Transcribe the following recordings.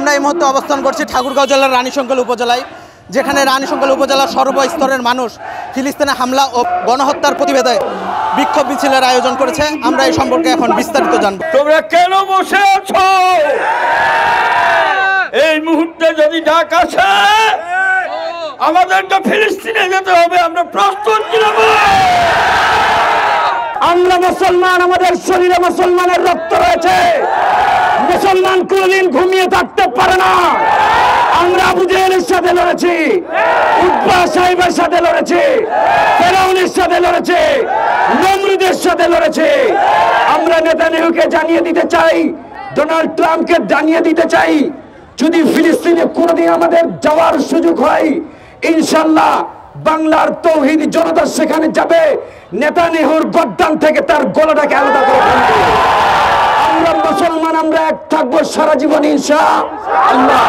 আমরা এই মুহূর্তে অবস্থান করছি ঠাকুরগাঁও জেলার রানীশঙ্কল উপজেলায়, যেখানে রানীশঙ্কল উপজেলার সর্বস্তরের মানুষ ফিলিস্তিনে হামলা ও গণহত্যার প্রতিবাদে বিক্ষোভ মিছিলের আয়োজন করেছে। আমরা এই সম্পর্কে এখন বিস্তারিত জানব। তোমরা কেন বসে আছো? এই মুহূর্তে যদি ডাক আসে আমাদেরকে ফিলিস্তিনে যেতে হবে, আমরা প্রস্তুত ছিলাম। আমরা মুসলমান, আমাদের শরীরে মুসলমানের রক্ত রয়েছে। মুসলমান কোনদিন ঘুমিয়ে থাকতে পারে না। আমরা আবু জেহেলের সাথে লড়েছি, উতবা সাহেবের সাথে লড়েছি, ফেরাউনের সাথে লড়েছি, নমরুদের সাথে লড়েছি। আমরা নেতানিয়াহুকে জানিয়ে দিতে চাই, ডোনাল্ড ট্রাম্পকে জানিয়ে দিতে চাই, যদি ফিলিস্তিনে কোনদিন আমাদের যাওয়ার সুযোগ হয়, ইনশাআল্লাহ বাংলার তৌহিদ জনতা সেখানে যাবে। নেতানিয়াহুর গদ্দান থেকে তার গলাটাকে আলাদা করে ফেলবে। আমরা মুসলমান, আমরা এক থাকবো সারা জীবন ইনশাআল্লাহ।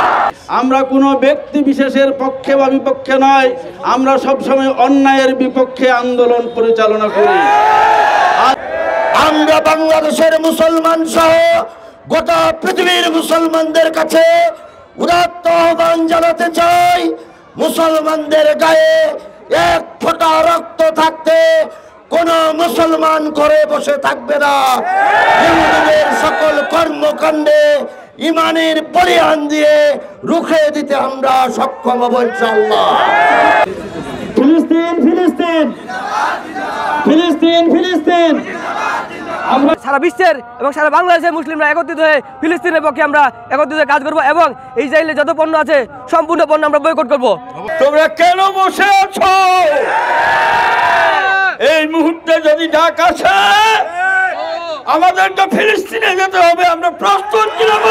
আমরা কোনো ব্যক্তি বিশেষের পক্ষে বা বিপক্ষে নয়, আমরা সবসময় অন্যায়ের বিপক্ষে আন্দোলন পরিচালনা করি। আমরা বাংলাদেশের মুসলমান সহ গোটা পৃথিবীর মুসলমানদের কাছে উদাত্ত আহ্বান জানাতে চাই, মুসলমানদের গায়ে এক ফোঁটা রক্ত থাকতে কোন মুসলমান ঘরে বসে থাকবে না। ইহুদিদের সকল কর্মকাণ্ডে ইমানের বলিদান দিয়ে রুখে দিতে আমরা সক্ষম হব ইনশাআল্লাহ। ফিলিস্তিন ফিলিস্তিন ফিলিস্তিন ফিলিস্তিন। আমরা সারা বিশ্বের এবং সারা বাংলাদেশের মুসলিমরা একত্রিত হয়ে ফিলিস্তিনের পক্ষে আমরা একত্রিত হয়ে কাজ করব এবং ইসরায়েলে যত পণ্য আছে সম্পূর্ণ পণ্য আমরা বয়কট করব। তোমরা কেন বসে আছো? এই মুহূর্তে যদি ডাক আসে আমাদেরকে ফিলিস্তিনে যেতে হবে, আমরা প্রস্তুত ছিলাম।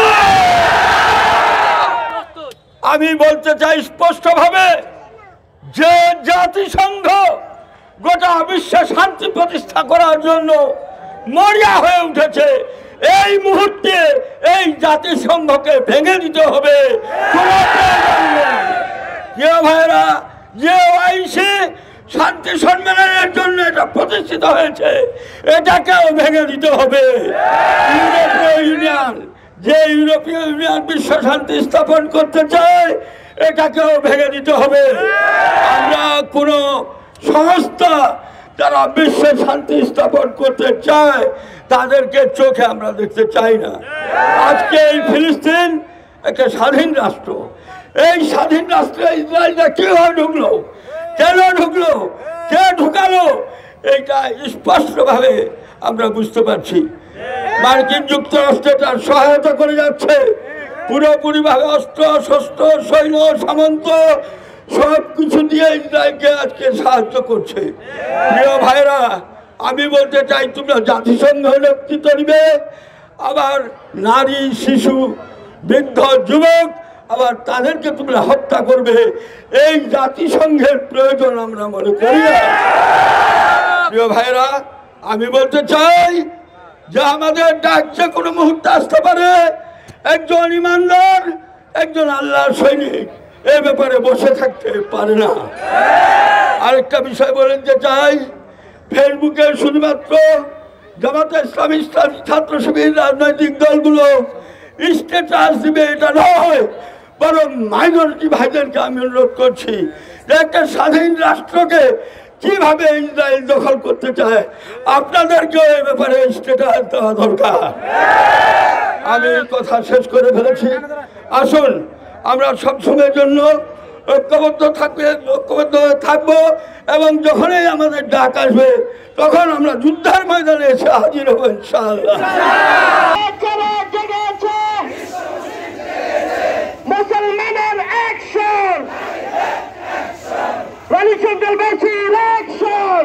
আমি বলতে চাই স্পষ্টভাবে যে জাতিসংঘ গোটা বিশ্বে শান্তি প্রতিষ্ঠা করার জন্য মরিয়া হয়ে উঠেছে, এই মুহূর্তে এই জাতিসংঘকে ভেঙে দিতে হবে। ভাইরা, যে ওআইসি শান্তি সম্মেলনের জন্য এটা প্রতিষ্ঠিত হয়েছে, এটাকেও ভেঙে দিতে হবে। ইউরোপীয় ইউনিয়ন, যে ইউরোপীয় ইউনিয়ন বিশ্ব শান্তি স্থাপন করতে চায়, এটাকেও ভেঙে দিতে হবে। আমরা কোনো সংস্থা যারা বিশ্ব শান্তি স্থাপন করতে চায় তাদেরকে চোখে আমরা দেখতে চাই না। আজকে এই ফিলিস্তিন একটা স্বাধীন রাষ্ট্র, এই স্বাধীন রাষ্ট্রে ইসরায়েলটা কিভাবে ঢুকলো, কেন ঢুকলো, কে ঢুকালো, এইটা স্পষ্টভাবে আমরা বুঝতে পারছি। মার্কিন যুক্তরাষ্ট্র তার সহায়তা করে যাচ্ছে, পুরোপুরিভাবে অস্ত্র শস্ত্র সৈন্য সামন্ত সব কিছু দিয়ে ইসরায়েলকে আজকে সাহায্য করছে। প্রিয় ভাইরা, আমি বলতে চাই তোমরা জাতিসংঘ নেতৃত্ব নিবে, আবার নারী শিশু বৃদ্ধ যুবক আবার তাদেরকে তোমরা হত্যা করবে, এই জাতিসংঘের প্রয়োজন আমরা মনে করি না। প্রিয় ভাইরা, আমি বলতে চাই যে আমাদের ডাক যে কোনো মুহূর্তে আসতে পারে। একজন ইমানদার, একজন আল্লাহর সৈনিক এই ব্যাপারে বসে থাকতে পারে না। আরেকটা বিষয় বলতে চাই, ফেসবুকে শুধুমাত্র জামাতে ইসলামী ছাত্র শিবির রাজনৈতিক দলগুলো স্ট্যাটাস দিবে এটা নয়, বরং মাইনরিটি ভাইদেরকে আমি অনুরোধ করছি যে একটা স্বাধীন রাষ্ট্রকে কিভাবে ইসরায়েল দখল করতে চায়, আপনাদেরকেও এই ব্যাপারে স্ট্যাটাস দেওয়া দরকার। আমি কথা শেষ করে ফেলেছি। আসুন আমরা সবসময়ের জন্য ঐক্যবদ্ধ থাকবো এবং যখনই আমাদের ডাক আসবে তখন আমরা যুদ্ধের ময়দানে এসে হাজির হবো ইনশাআল্লাহ। মুসলমানের অ্যাকশন, রানীশঙ্কলবাসীর অ্যাকশন।